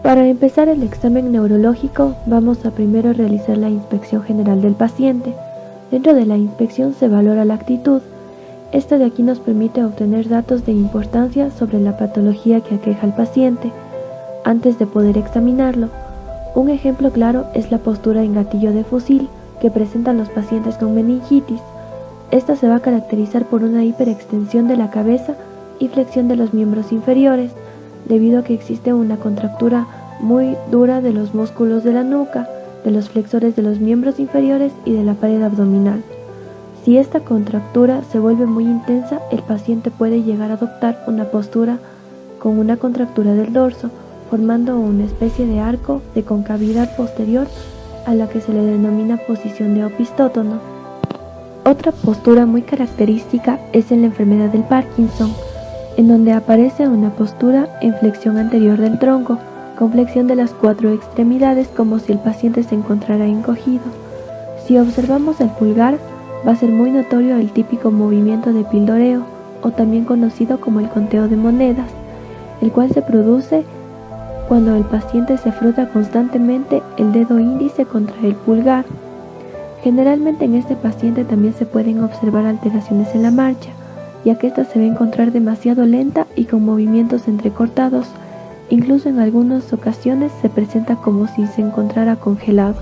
Para empezar el examen neurológico, vamos a primero realizar la inspección general del paciente. Dentro de la inspección se valora la actitud. Esta de aquí nos permite obtener datos de importancia sobre la patología que aqueja al paciente, antes de poder examinarlo. Un ejemplo claro es la postura en gatillo de fusil que presentan los pacientes con meningitis. Esta se va a caracterizar por una hiperextensión de la cabeza y flexión de los miembros inferiores, debido a que existe una contractura muy dura de los músculos de la nuca, de los flexores de los miembros inferiores y de la pared abdominal. Si esta contractura se vuelve muy intensa, el paciente puede llegar a adoptar una postura con una contractura del dorso, formando una especie de arco de concavidad posterior a la que se le denomina posición de opistótono. Otra postura muy característica es en la enfermedad del Parkinson, en donde aparece una postura en flexión anterior del tronco, con flexión de las 4 extremidades como si el paciente se encontrara encogido. Si observamos el pulgar, va a ser muy notorio el típico movimiento de pildoreo, o también conocido como el conteo de monedas, el cual se produce cuando el paciente se frota constantemente el dedo índice contra el pulgar. Generalmente en este paciente también se pueden observar alteraciones en la marcha, ya que ésta se va a encontrar demasiado lenta y con movimientos entrecortados. Incluso en algunas ocasiones se presenta como si se encontrara congelado.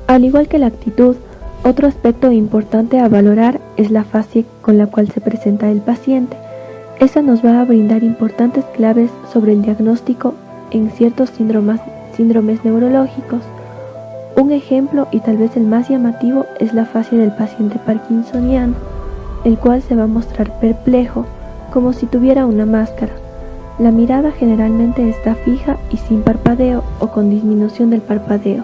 Al igual que la actitud, otro aspecto importante a valorar es la fase con la cual se presenta el paciente. Esta nos va a brindar importantes claves sobre el diagnóstico en ciertos síndromes neurológicos. Un ejemplo, y tal vez el más llamativo, es la fase del paciente parkinsoniano, el cual se va a mostrar perplejo, como si tuviera una máscara. La mirada generalmente está fija y sin parpadeo o con disminución del parpadeo.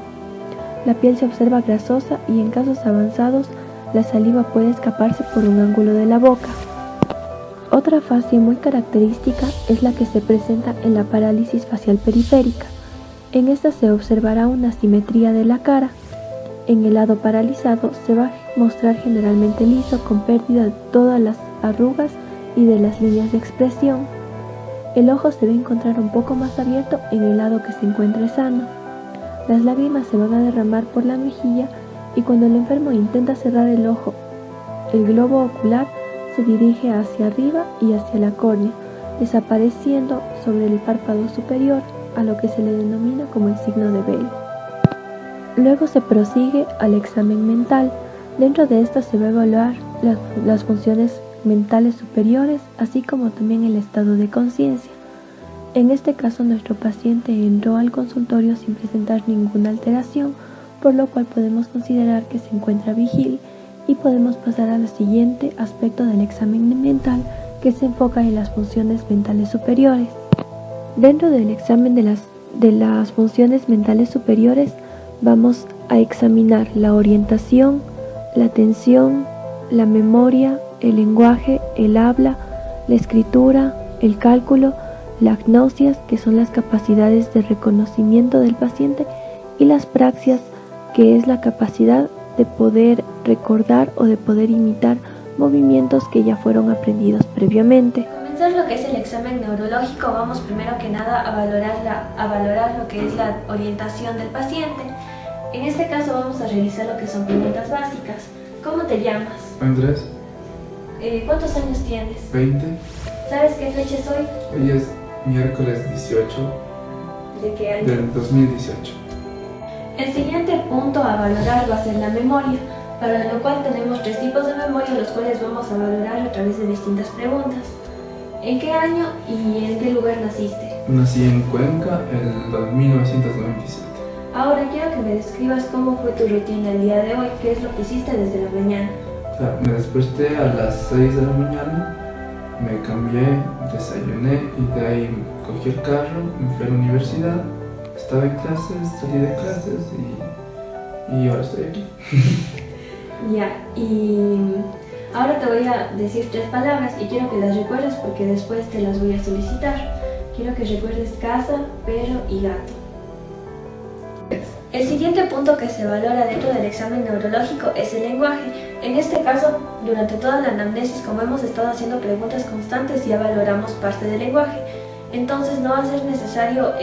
La piel se observa grasosa y en casos avanzados la saliva puede escaparse por un ángulo de la boca. Otra fase muy característica es la que se presenta en la parálisis facial periférica. En esta se observará una simetría de la cara. En el lado paralizado se va a mostrar generalmente liso, con pérdida de todas las arrugas y de las líneas de expresión. El ojo se va a encontrar un poco más abierto en el lado que se encuentre sano. Las lágrimas se van a derramar por la mejilla y cuando el enfermo intenta cerrar el ojo, el globo ocular se dirige hacia arriba y hacia la córnea, desapareciendo sobre el párpado superior, a lo que se le denomina como el signo de Bell. Luego se prosigue al examen mental. Dentro de esta se va a evaluar las funciones mentales superiores, así como también el estado de conciencia. En este caso, nuestro paciente entró al consultorio sin presentar ninguna alteración, por lo cual podemos considerar que se encuentra vigil y podemos pasar al siguiente aspecto del examen mental, que se enfoca en las funciones mentales superiores. Dentro del examen de las funciones mentales superiores, vamos a examinar la orientación, la atención, la memoria, el lenguaje, el habla, la escritura, el cálculo, la agnosia, que son las capacidades de reconocimiento del paciente, y las praxias, que es la capacidad de poder recordar o de poder imitar movimientos que ya fueron aprendidos previamente. Para comenzar lo que es el examen neurológico, vamos primero que nada a valorar lo que es la orientación del paciente. En este caso vamos a realizar lo que son preguntas básicas. ¿Cómo te llamas? Andrés. ¿Cuántos años tienes? 20. ¿Sabes qué fecha es hoy? Hoy es miércoles 18 ¿De qué año? del 2018. El siguiente punto a valorar va a ser la memoria, para lo cual tenemos 3 tipos de memoria, los cuales vamos a valorar a través de distintas preguntas. ¿En qué año y en qué lugar naciste? Nací en Cuenca en 1997. Ahora quiero que me describas cómo fue tu rutina el día de hoy, qué es lo que hiciste desde la mañana. Me desperté a las 6 de la mañana, me cambié, desayuné y de ahí cogí el carro, me fui a la universidad, estaba en clases, salí de clases y ahora estoy aquí. Ya, y ahora te voy a decir 3 palabras y quiero que las recuerdes porque después te las voy a solicitar. Quiero que recuerdes casa, perro y gato. El siguiente punto que se valora dentro del examen neurológico es el lenguaje. En este caso, durante toda la anamnesis, como hemos estado haciendo preguntas constantes, ya valoramos parte del lenguaje. Entonces no va a ser necesario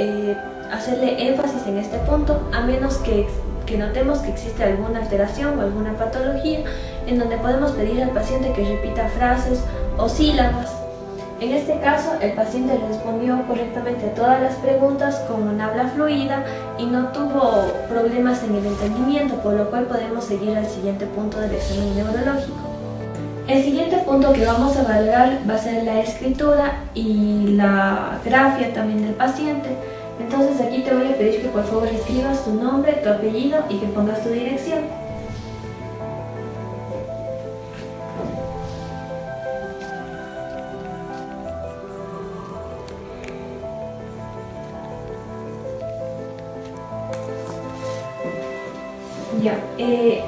hacerle énfasis en este punto, a menos que notemos que existe alguna alteración o alguna patología en donde podemos pedir al paciente que repita frases o sílabas. En este caso, el paciente respondió correctamente a todas las preguntas con un habla fluida y no tuvo problemas en el entendimiento, por lo cual podemos seguir al siguiente punto del examen neurológico. El siguiente punto que vamos a valorar va a ser la escritura y la grafía también del paciente. Entonces aquí te voy a pedir que por favor escribas tu nombre, tu apellido y que pongas tu dirección. Ya,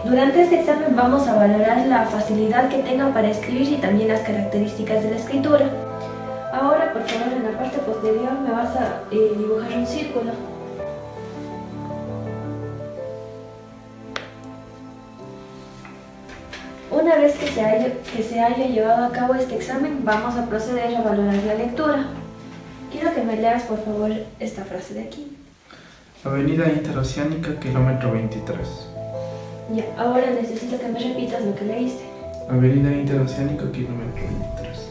durante este examen vamos a valorar la facilidad que tenga para escribir y también las características de la escritura. Ahora, por favor, en la parte posterior me vas a dibujar un círculo. Una vez que se haya llevado a cabo este examen, vamos a proceder a valorar la lectura. Quiero que me leas, por favor, esta frase de aquí. Avenida Interoceánica, kilómetro 23. Ya, ahora necesito que me repitas lo que leíste. Avenida Interoceánica, kilómetro 23.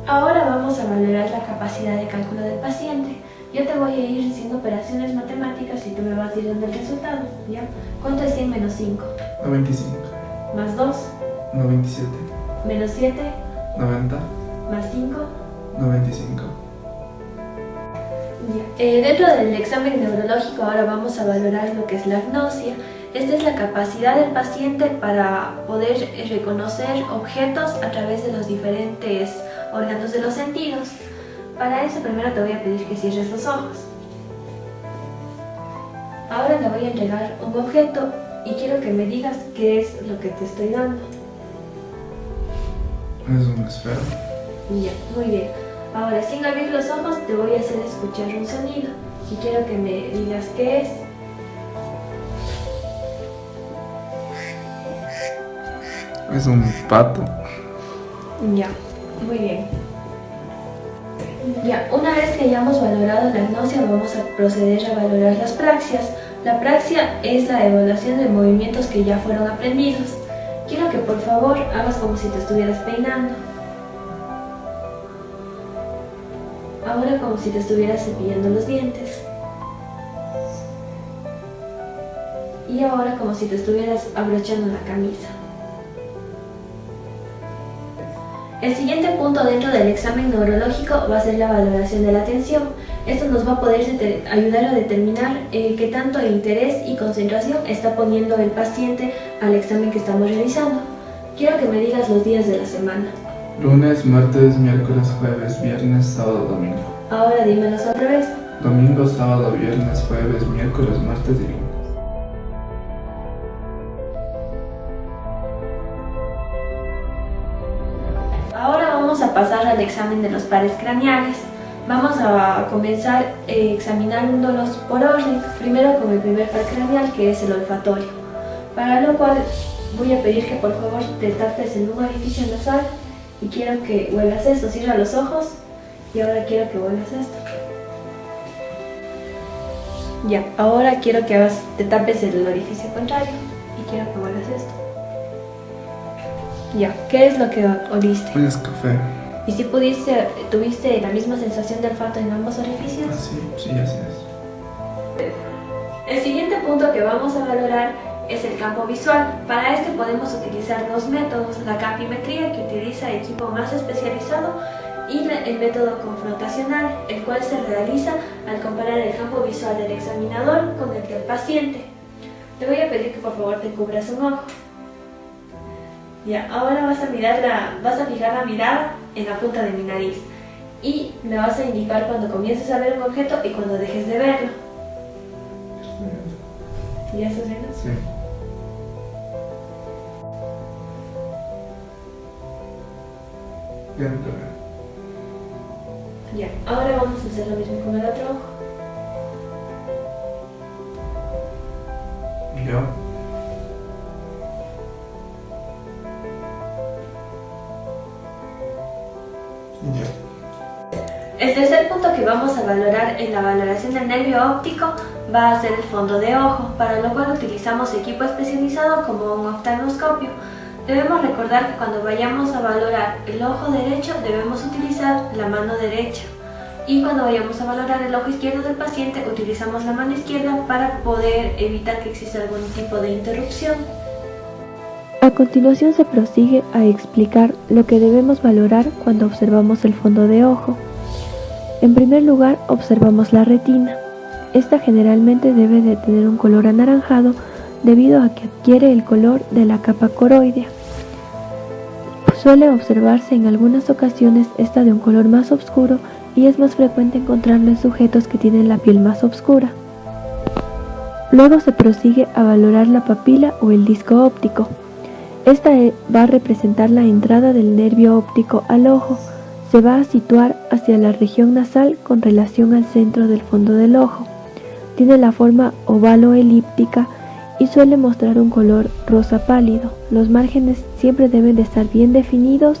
Ahora vamos a valorar la capacidad de cálculo del paciente. Yo te voy a ir haciendo operaciones matemáticas y tú me vas a ir dando el resultado, ¿ya? ¿Cuánto es 100 menos 5? 95. Más 2. 97. Menos 7. 90. Más 5. 95. Ya. Dentro del examen neurológico ahora vamos a valorar lo que es la agnosia. Esta es la capacidad del paciente para poder reconocer objetos a través de los diferentes órganos de los sentidos. Para eso primero te voy a pedir que cierres los ojos. Ahora te voy a entregar un objeto y quiero que me digas qué es lo que te estoy dando. Es una esfera. Ya, muy bien. Ahora, sin abrir los ojos, te voy a hacer escuchar un sonido y quiero que me digas qué es. Es un pato. Ya, muy bien. Ya, una vez que hayamos valorado la agnosia, vamos a proceder a valorar las praxias. La praxia es la evaluación de movimientos que ya fueron aprendidos. Quiero que por favor hagas como si te estuvieras peinando. Ahora como si te estuvieras cepillando los dientes. Y ahora como si te estuvieras abrochando la camisa. El siguiente punto dentro del examen neurológico va a ser la valoración de la atención. Esto nos va a poder ayudar a determinar qué tanto interés y concentración está poniendo el paciente al examen que estamos realizando. Quiero que me digas los días de la semana. Lunes, martes, miércoles, jueves, viernes, sábado, domingo. Ahora dímelos otra vez. Domingo, sábado, viernes, jueves, miércoles, martes y lunes. Ahora vamos a pasar al examen de los pares craneales. Vamos a comenzar examinándolos por orden. Primero con el primer par craneal, que es el olfatorio. Para lo cual voy a pedir que por favor te tapes en un orificio nasal y quiero que huelas esto. Cierra los ojos y ahora quiero que huelas esto. Ya, ahora quiero que te tapes el orificio contrario y quiero que huelas esto. Ya, ¿qué es lo que oliste? Es café. ¿Y si tuviste la misma sensación de olfato en ambos orificios? Ah, sí, así es. El siguiente punto que vamos a valorar es el campo visual. Para este podemos utilizar dos métodos, la campimetría, que utiliza equipo más especializado, y el método confrontacional, el cual se realiza al comparar el campo visual del examinador con el del paciente. Te voy a pedir que por favor te cubras un ojo. Ya, ahora vas a fijar la mirada en la punta de mi nariz y me vas a indicar cuando comiences a ver un objeto y cuando dejes de verlo. ¿Ya estás viendo? Sí. Ya no lo veo. Ya, ahora vamos a hacer lo mismo con el otro ojo. Yo. Ya. El tercer punto que vamos a valorar en la valoración del nervio óptico va a ser el fondo de ojo, para lo cual utilizamos equipo especializado como un oftalmoscopio. Debemos recordar que cuando vayamos a valorar el ojo derecho debemos utilizar la mano derecha, y cuando vayamos a valorar el ojo izquierdo del paciente utilizamos la mano izquierda para poder evitar que exista algún tipo de interrupción. A continuación se prosigue a explicar lo que debemos valorar cuando observamos el fondo de ojo. En primer lugar, observamos la retina. Esta generalmente debe de tener un color anaranjado debido a que adquiere el color de la capa coroidea. Suele observarse en algunas ocasiones esta de un color más oscuro y es más frecuente encontrarlo en sujetos que tienen la piel más oscura. Luego se prosigue a valorar la papila o el disco óptico. Esta va a representar la entrada del nervio óptico al ojo. Se va a situar hacia la región nasal con relación al centro del fondo del ojo. Tiene la forma ovalo-elíptica y suele mostrar un color rosa pálido. Los márgenes siempre deben de estar bien definidos.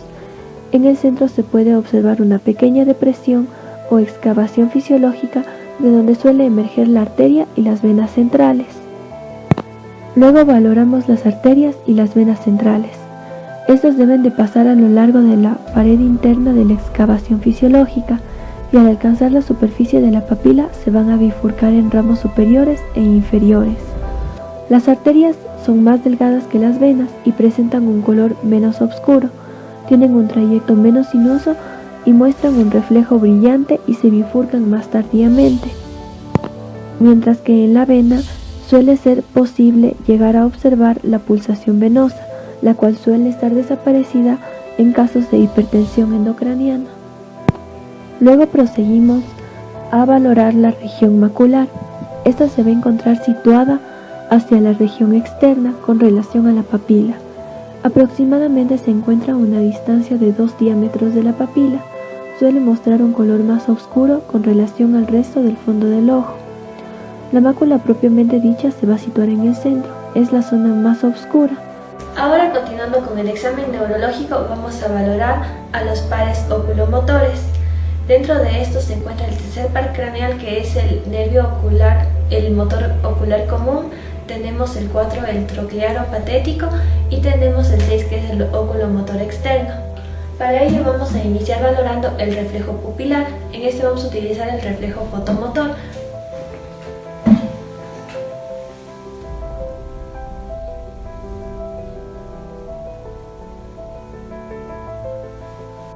En el centro se puede observar una pequeña depresión o excavación fisiológica de donde suele emerger la arteria y las venas centrales. Luego valoramos las arterias y las venas centrales. Estos deben de pasar a lo largo de la pared interna de la excavación fisiológica y al alcanzar la superficie de la papila se van a bifurcar en ramos superiores e inferiores. Las arterias son más delgadas que las venas y presentan un color menos oscuro, tienen un trayecto menos sinuoso y muestran un reflejo brillante y se bifurcan más tardíamente. Mientras que en la vena suele ser posible llegar a observar la pulsación venosa, la cual suele estar desaparecida en casos de hipertensión endocraniana. Luego proseguimos a valorar la región macular. Esta se va a encontrar situada hacia la región externa con relación a la papila. Aproximadamente se encuentra a una distancia de 2 diámetros de la papila. Suele mostrar un color más oscuro con relación al resto del fondo del ojo. La mácula propiamente dicha se va a situar en el centro, es la zona más oscura. Ahora, continuando con el examen neurológico, vamos a valorar a los pares oculomotores. Dentro de estos se encuentra el tercer par craneal, que es el nervio ocular, el motor ocular común. Tenemos el 4, el troclearo patético, y tenemos el 6, que es el oculomotor externo. Para ello vamos a iniciar valorando el reflejo pupilar. En este vamos a utilizar el reflejo fotomotor.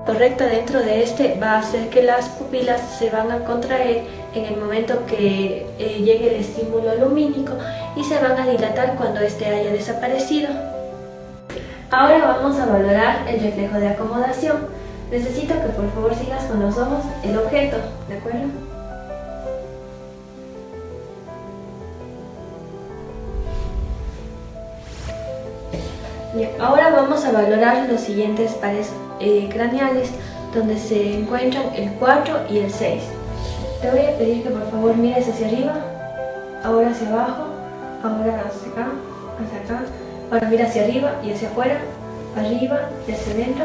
Correcto, dentro de este va a hacer que las pupilas se van a contraer en el momento que llegue el estímulo lumínico y se van a dilatar cuando este haya desaparecido. Ahora vamos a valorar el reflejo de acomodación. Necesito que por favor sigas con los ojos el objeto, ¿de acuerdo? Bien, ahora vamos a valorar los siguientes pares craneales, donde se encuentran el 4 y el 6. Te voy a pedir que por favor mires hacia arriba, ahora hacia abajo, ahora hacia acá, ahora mira hacia arriba y hacia afuera, arriba y hacia adentro,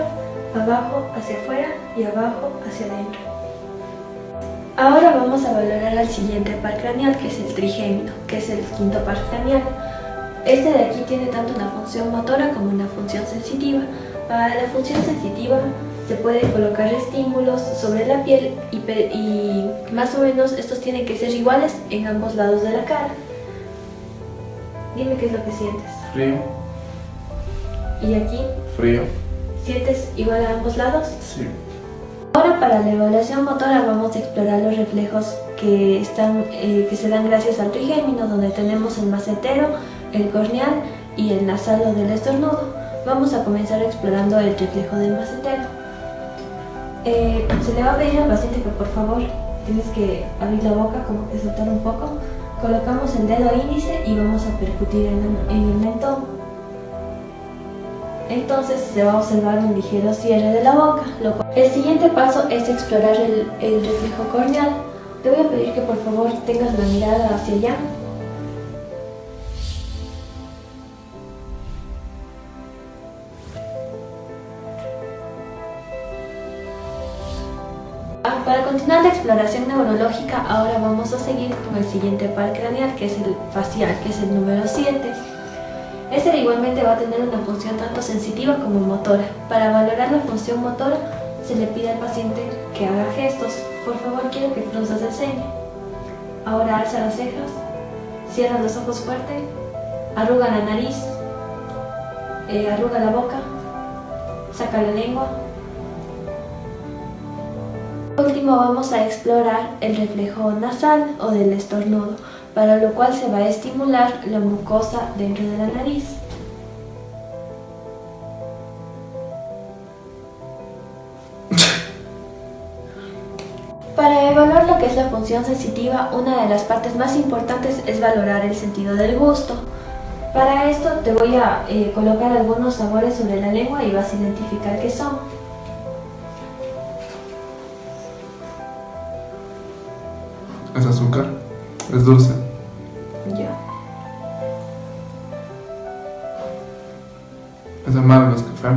abajo hacia afuera y abajo hacia adentro. Ahora vamos a valorar al siguiente par craneal, que es el trigémino, que es el quinto par craneal. Este de aquí tiene tanto una función motora como una función sensitiva. Para la función sensitiva se puede colocar estímulos sobre la piel y más o menos estos tienen que ser iguales en ambos lados de la cara. Dime qué es lo que sientes. Frío. ¿Y aquí? Frío. ¿Sientes igual a ambos lados? Sí. Ahora, para la evaluación motora vamos a explorar los reflejos que se dan gracias al trigémino, donde tenemos el macetero, el corneal y el nasal o del estornudo. Vamos a comenzar explorando el reflejo del macetero. Se le va a pedir al paciente que por favor tienes que abrir la boca, como que soltar un poco. Colocamos el dedo índice y vamos a percutir en el mentón. Entonces se va a observar un ligero cierre de la boca. El siguiente paso es explorar el reflejo corneal. Te voy a pedir que por favor tengas la mirada hacia allá. Para continuar la exploración neurológica, ahora vamos a seguir con el siguiente par craneal, que es el facial, que es el número 7. Este igualmente va a tener una función tanto sensitiva como motora. Para valorar la función motora, se le pide al paciente que haga gestos. Por favor, quiero que cruzas el ceño. Ahora alza las cejas, cierra los ojos fuerte, arruga la nariz, arruga la boca, saca la lengua. Por último vamos a explorar el reflejo nasal o del estornudo, para lo cual se va a estimular la mucosa dentro de la nariz. Para evaluar lo que es la función sensitiva, una de las partes más importantes es valorar el sentido del gusto. Para esto te voy a colocar algunos sabores sobre la lengua y vas a identificar qué son. ¿Es azúcar? ¿Es dulce? Ya. ¿Es amargo? ¿Es café?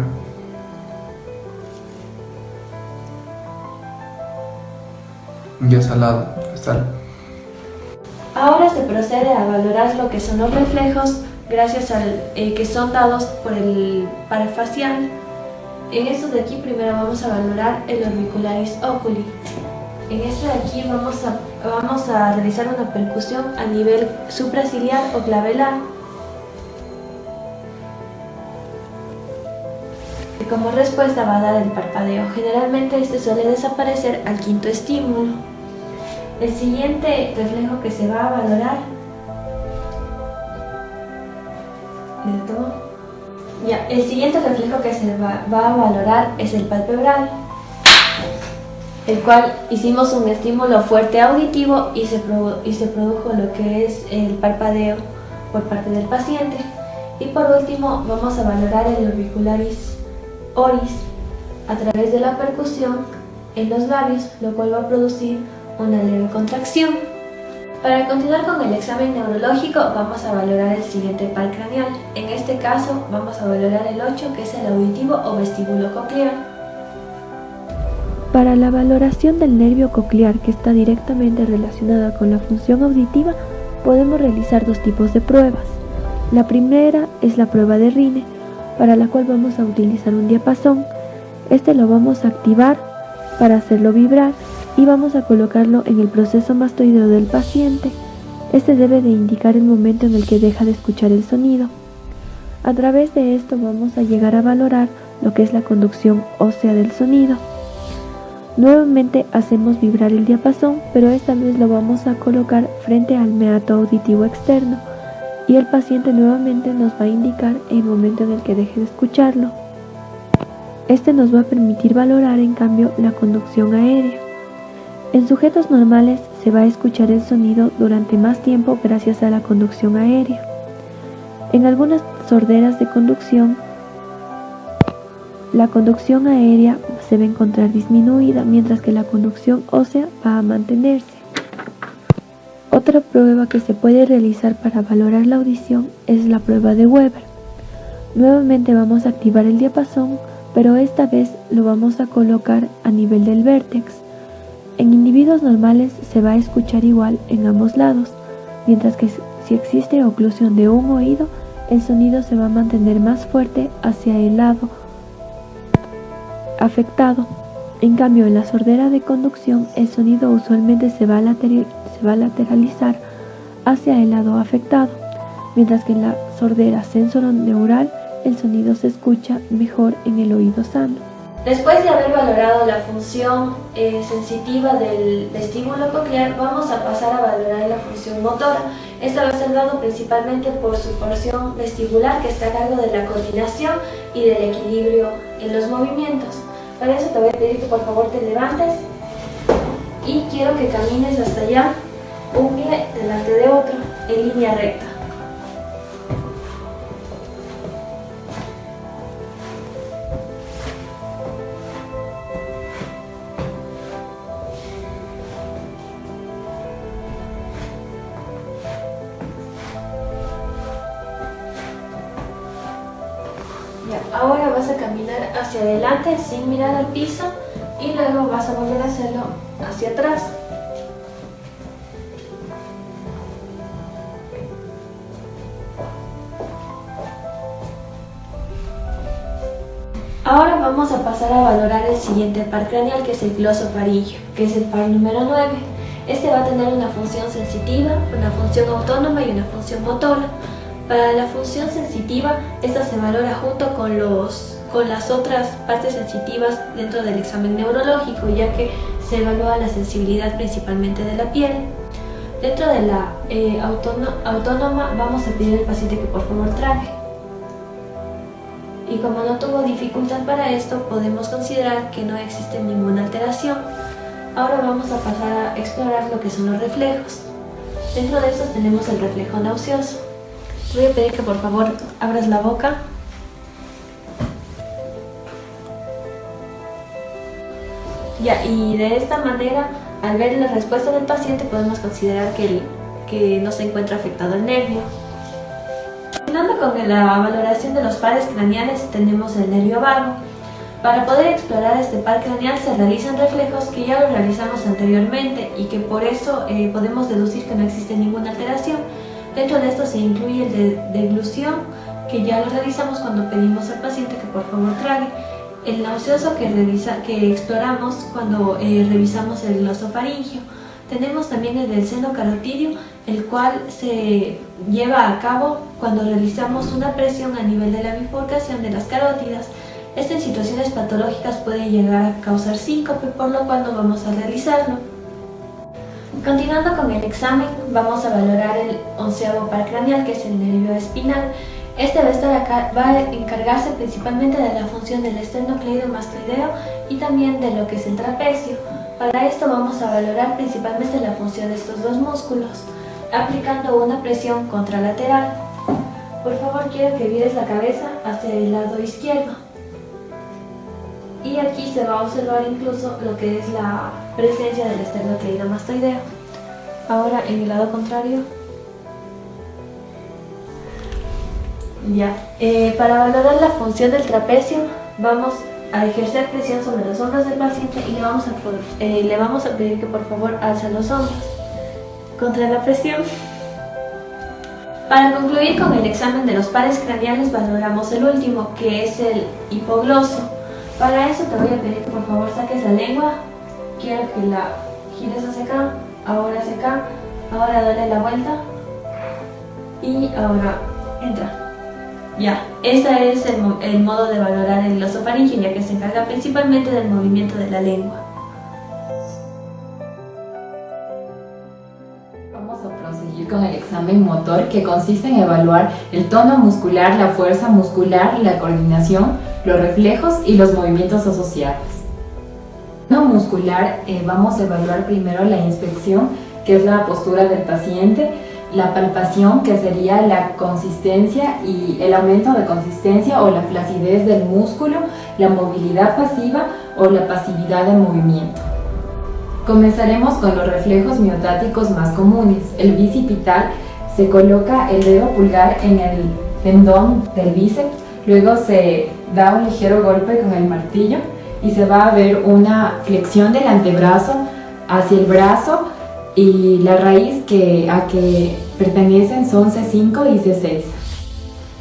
¿Y es salado? ¿Es sal? Ahora se procede a valorar lo que son los reflejos gracias al que son dados por el par facial. En estos de aquí primero vamos a valorar el orbicularis oculi. En este de aquí vamos a realizar una percusión a nivel supraciliar o clavelar. Y como respuesta va a dar el parpadeo. Generalmente este suele desaparecer al quinto estímulo. El siguiente reflejo que se va a valorar el siguiente reflejo que se va a valorar es el palpebral, el cual hicimos un estímulo fuerte auditivo y se produjo lo que es el parpadeo por parte del paciente. Y por último vamos a valorar el orbicularis oris a través de la percusión en los labios, lo cual va a producir una leve contracción. Para continuar con el examen neurológico vamos a valorar el siguiente par craneal. En este caso vamos a valorar el 8, que es el auditivo o vestíbulo coclear. Para la valoración del nervio coclear, que está directamente relacionada con la función auditiva, podemos realizar dos tipos de pruebas. La primera es la prueba de Rine, para la cual vamos a utilizar un diapasón. Este lo vamos a activar para hacerlo vibrar y vamos a colocarlo en el proceso mastoideo del paciente. Este debe de indicar el momento en el que deja de escuchar el sonido. A través de esto vamos a llegar a valorar lo que es la conducción ósea del sonido. Nuevamente hacemos vibrar el diapasón, pero esta vez lo vamos a colocar frente al meato auditivo externo y el paciente nuevamente nos va a indicar el momento en el que deje de escucharlo. Este nos va a permitir valorar en cambio la conducción aérea. En sujetos normales se va a escuchar el sonido durante más tiempo gracias a la conducción aérea. En algunas sorderas de conducción, la conducción aérea se va a encontrar disminuida, mientras que la conducción ósea va a mantenerse. Otra prueba que se puede realizar para valorar la audición es la prueba de Weber. Nuevamente vamos a activar el diapasón, pero esta vez lo vamos a colocar a nivel del vértex. En individuos normales se va a escuchar igual en ambos lados, mientras que si existe oclusión de un oído, el sonido se va a mantener más fuerte hacia el lado afectado. En cambio, en la sordera de conducción, el sonido usualmente se va a lateralizar hacia el lado afectado, mientras que en la sordera sensoroneural, el sonido se escucha mejor en el oído sano. Después de haber valorado la función sensitiva del vestíbulo coclear, vamos a pasar a valorar la función motora. Esta va a ser dado principalmente por su porción vestibular, que está a cargo de la coordinación y del equilibrio en los movimientos. Para eso te voy a pedir que por favor te levantes y quiero que camines hasta allá, un pie delante de otro, en línea recta. Ahora vas a caminar hacia adelante sin mirar al piso y luego vas a volver a hacerlo hacia atrás. Ahora vamos a pasar a valorar el siguiente par craneal, que es el glosofaringeo, que es el par número 9. Este va a tener una función sensitiva, una función autónoma y una función motora. Para la función sensitiva, esta se valora junto con las otras partes sensitivas dentro del examen neurológico, ya que se evalúa la sensibilidad principalmente de la piel. Dentro de la autónoma vamos a pedir al paciente que por favor trague. Y como no tuvo dificultad para esto, podemos considerar que no existe ninguna alteración. Ahora vamos a pasar a explorar lo que son los reflejos. Dentro de estos tenemos el reflejo nauseoso. Te voy a pedir que por favor abras la boca. Ya, y de esta manera, al ver la respuesta del paciente, podemos considerar que no se encuentra afectado el nervio. Continuando con la valoración de los pares craneales, tenemos el nervio vago. Para poder explorar este par craneal se realizan reflejos que ya lo realizamos anteriormente y que por eso podemos deducir que no existe ninguna alteración. Dentro de esto se incluye el de deglución, que ya lo realizamos cuando pedimos al paciente que por favor trague. El nauseoso que exploramos cuando revisamos el glosofaringeo. Tenemos también el del seno carotidio, el cual se lleva a cabo cuando realizamos una presión a nivel de la bifurcación de las carótidas. Esta en situaciones patológicas puede llegar a causar síncope, por lo cual no vamos a realizarlo. Continuando con el examen, vamos a valorar el 11º par craneal, que es el nervio espinal. Este va a encargarse principalmente de la función del esternocleidomastoideo y también de lo que es el trapecio. Para esto vamos a valorar principalmente la función de estos dos músculos, aplicando una presión contralateral. Por favor, quiero que vires la cabeza hacia el lado izquierdo. Y aquí se va a observar incluso lo que es la presencia del esternocleidomastoideo. Ahora en el lado contrario. Ya. Para valorar la función del trapecio, vamos a ejercer presión sobre los hombros del paciente y le vamos a pedir que por favor alce los hombros contra la presión. Para concluir con el examen de los pares craneales, valoramos el último, que es el hipogloso. Para eso te voy a pedir que por favor saques la lengua. Quiero que la gires hacia acá, ahora dale la vuelta y ahora entra. Ya, ese es el modo de valorar el glosofaringeo, ya que se encarga principalmente del movimiento de la lengua. Vamos a proseguir con el examen motor, que consiste en evaluar el tono muscular, la fuerza muscular, la coordinación, los reflejos y los movimientos asociados. En tono muscular vamos a evaluar primero la inspección, que es la postura del paciente, la palpación, que sería la consistencia y el aumento de consistencia o la flacidez del músculo, la movilidad pasiva o la pasividad de movimiento. Comenzaremos con los reflejos miotáticos más comunes. El bicipital: se coloca el dedo pulgar en el tendón del bíceps, luego se da un ligero golpe con el martillo y se va a ver una flexión del antebrazo hacia el brazo, y la raíz a que pertenecen son C5 y C6.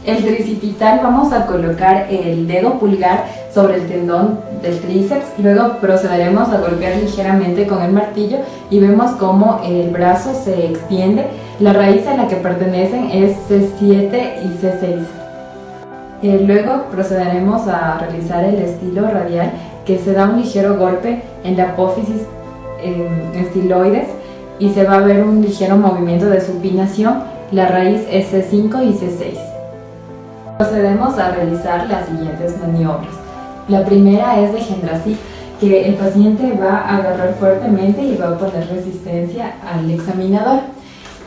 El tricipital: vamos a colocar el dedo pulgar sobre el tendón del tríceps, luego procederemos a golpear ligeramente con el martillo y vemos cómo el brazo se extiende. La raíz a la que pertenecen es C7 y C6. Luego procederemos a realizar el estilo radial, que se da un ligero golpe en la apófisis estiloides y se va a ver un ligero movimiento de supinación. La raíz es C5 y C6. Procedemos a realizar las siguientes maniobras. La primera es de Gendrasik, que el paciente va a agarrar fuertemente y va a poner resistencia al examinador.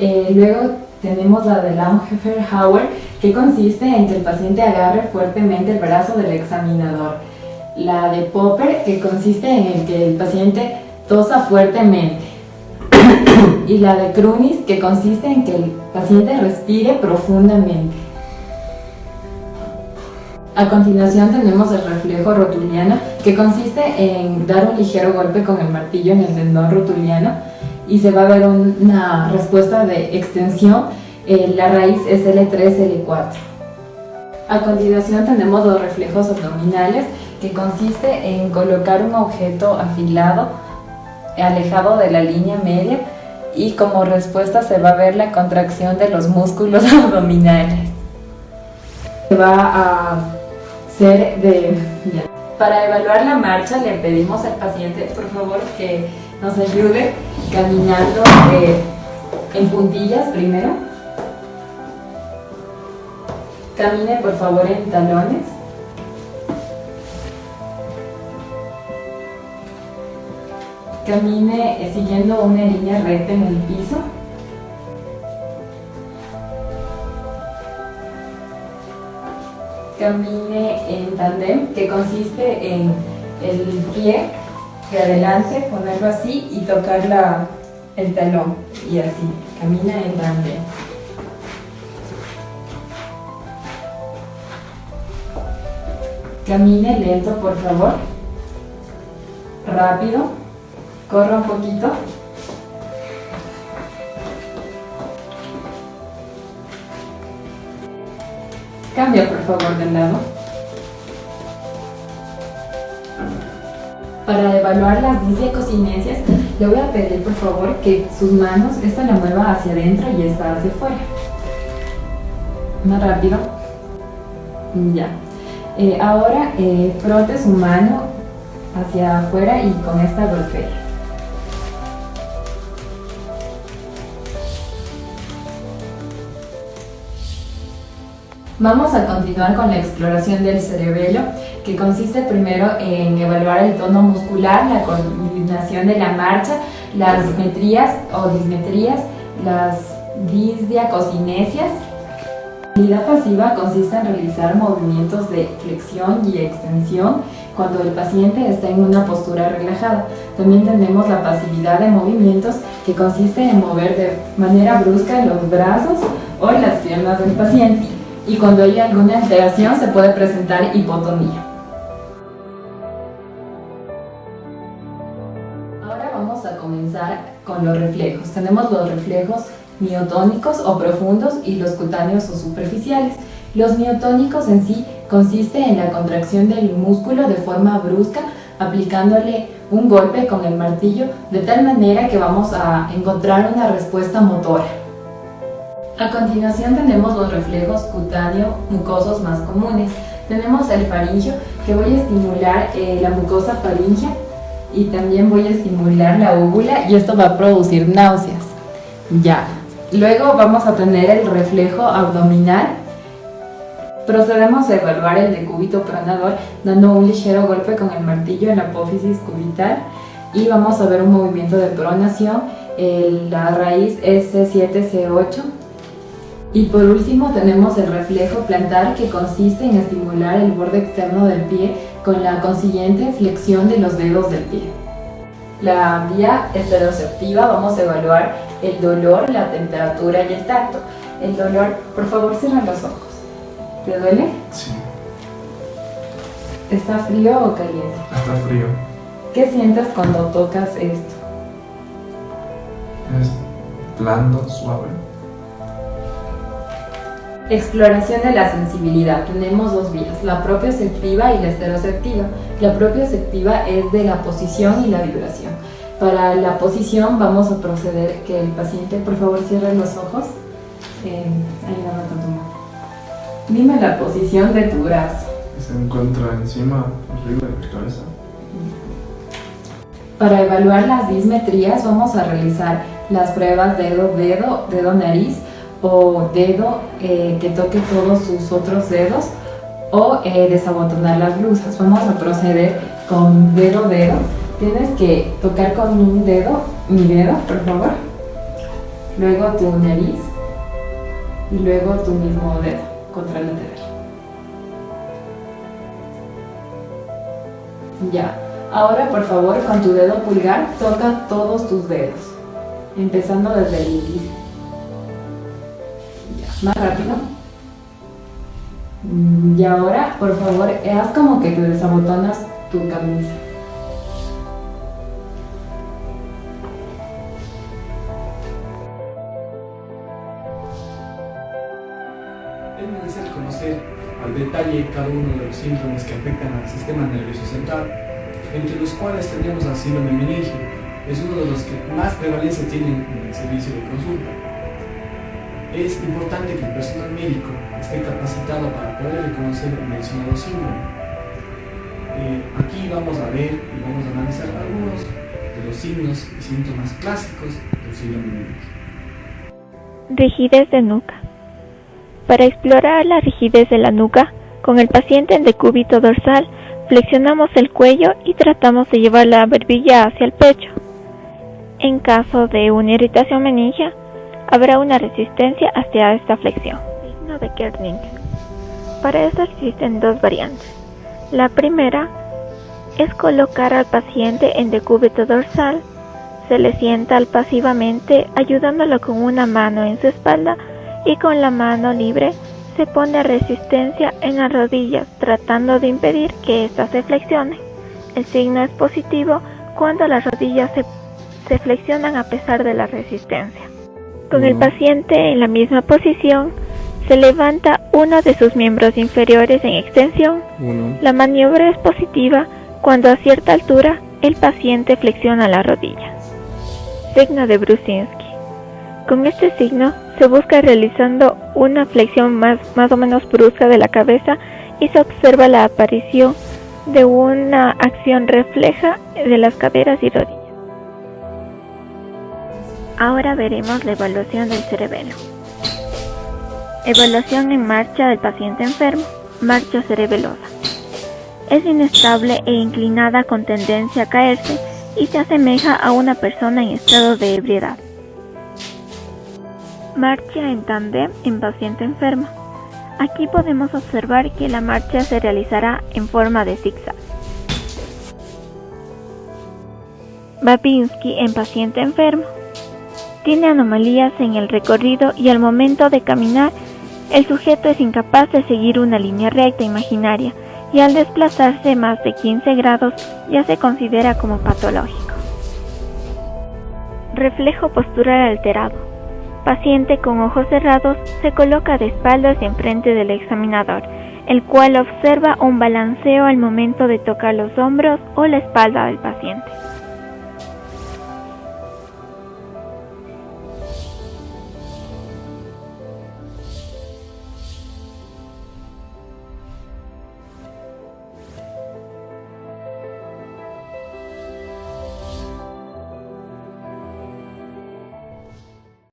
Luego tenemos la de Launhofer-Hauer, que consiste en que el paciente agarre fuertemente el brazo del examinador. La de Popper, que consiste en el que el paciente tosa fuertemente. Y la de Krunis, que consiste en que el paciente respire profundamente. A continuación tenemos el reflejo rotuliano, que consiste en dar un ligero golpe con el martillo en el tendón rotuliano y se va a ver una respuesta de extensión. La raíz es L3-L4. A continuación tenemos los reflejos abdominales, que consiste en colocar un objeto afilado alejado de la línea media y como respuesta se va a ver la contracción de los músculos abdominales. Se va a ser de... Para evaluar la marcha le pedimos al paciente por favor que nos ayude caminando en puntillas primero. Camine por favor en talones. Camine siguiendo una línea recta en el piso. Camine en tandem, que consiste en el pie de adelante, ponerlo así y tocar el talón. Y así, camina en tandem. Camine lento, por favor. Rápido. Corra un poquito. Cambia por favor de lado. Para evaluar las disdiacosinesias, le voy a pedir por favor que sus manos, esta la mueva hacia adentro y esta hacia afuera. Más rápido. Ya. Ahora frote su mano hacia afuera y con esta golpea. Vamos a continuar con la exploración del cerebelo, que consiste primero en evaluar el tono muscular, la coordinación de la marcha, las simetrías o dismetrías, las disdiacosinesias. La actividad pasiva consiste en realizar movimientos de flexión y extensión cuando el paciente está en una postura relajada. También tenemos la pasividad de movimientos, que consiste en mover de manera brusca los brazos o las piernas del paciente. Y cuando hay alguna alteración se puede presentar hipotonía. Ahora vamos a comenzar con los reflejos. Tenemos los reflejos miotónicos o profundos y los cutáneos o superficiales. Los miotónicos en sí consiste en la contracción del músculo de forma brusca, aplicándole un golpe con el martillo de tal manera que vamos a encontrar una respuesta motora. A continuación tenemos los reflejos cutáneo-mucosos más comunes. Tenemos el faringio, que voy a estimular la mucosa faríngea y también voy a estimular la úvula y esto va a producir náuseas. Ya. Luego vamos a tener el reflejo abdominal. Procedemos a evaluar el decúbito pronador dando un ligero golpe con el martillo en la apófisis cubital y vamos a ver un movimiento de pronación. La raíz es C7-C8. Y por último tenemos el reflejo plantar, que consiste en estimular el borde externo del pie con la consiguiente flexión de los dedos del pie. La vía esteroceptiva, vamos a evaluar el dolor, la temperatura y el tacto. El dolor, por favor cierra los ojos. ¿Te duele? Sí. ¿Está frío o caliente? Está frío. ¿Qué sientes cuando tocas esto? Es blando, suave. Exploración de la sensibilidad. Tenemos dos vías, la propioceptiva y la esteroceptiva. La propioceptiva es de la posición y la vibración. Para la posición vamos a proceder que el paciente, por favor, cierre los ojos. Ayúdame con tu mano. Dime la posición de tu brazo. Se encuentra encima, arriba de la cabeza. Para evaluar las dismetrías vamos a realizar las pruebas dedo-dedo, dedo-nariz, o dedo que toque todos sus otros dedos, o desabotonar las blusas. Vamos a proceder con dedo-dedo. Tienes que tocar con un dedo, mi dedo, por favor, luego tu nariz y luego tu mismo dedo contralateral. Ya. Ahora, por favor, con tu dedo pulgar toca todos tus dedos, empezando desde el índice. Más rápido. Y ahora, por favor, haz como que te desabotonas tu camisa. Es necesario conocer al detalle cada uno de los síntomas que afectan al sistema nervioso central, entre los cuales tenemos al síndrome meningio. Es uno de los que más prevalencia tienen en el servicio de consulta. Es importante que el personal médico esté capacitado para poder reconocer el mencionado síndrome. Aquí vamos a ver y vamos a analizar algunos de los signos y síntomas clásicos del síndrome meningio. Rigidez de nuca. Para explorar la rigidez de la nuca, con el paciente en decúbito dorsal, flexionamos el cuello y tratamos de llevar la barbilla hacia el pecho. En caso de una irritación meningia, habrá una resistencia hacia esta flexión. Signo de Kerning. Para esto existen dos variantes. La primera es colocar al paciente en decúbito dorsal. Se le sienta pasivamente ayudándolo con una mano en su espalda y con la mano libre se pone resistencia en las rodillas tratando de impedir que ésta se flexione. El signo es positivo cuando las rodillas se flexionan a pesar de la resistencia. Con el paciente en la misma posición, se levanta uno de sus miembros inferiores en extensión. La maniobra es positiva cuando a cierta altura el paciente flexiona la rodilla. Signo de Brusinski. Con este signo se busca realizando una flexión más o menos brusca de la cabeza y se observa la aparición de una acción refleja de las caderas y rodillas. Ahora veremos la evaluación del cerebelo. Evaluación en marcha del paciente enfermo. Marcha cerebelosa. Es inestable e inclinada con tendencia a caerse y se asemeja a una persona en estado de ebriedad. Marcha en tándem en paciente enfermo. Aquí podemos observar que la marcha se realizará en forma de zigzag. Babinski en paciente enfermo. Tiene anomalías en el recorrido y al momento de caminar, el sujeto es incapaz de seguir una línea recta imaginaria y al desplazarse más de 15 grados ya se considera como patológico. Reflejo postural alterado. Paciente con ojos cerrados se coloca de espaldas y enfrente del examinador, el cual observa un balanceo al momento de tocar los hombros o la espalda del paciente.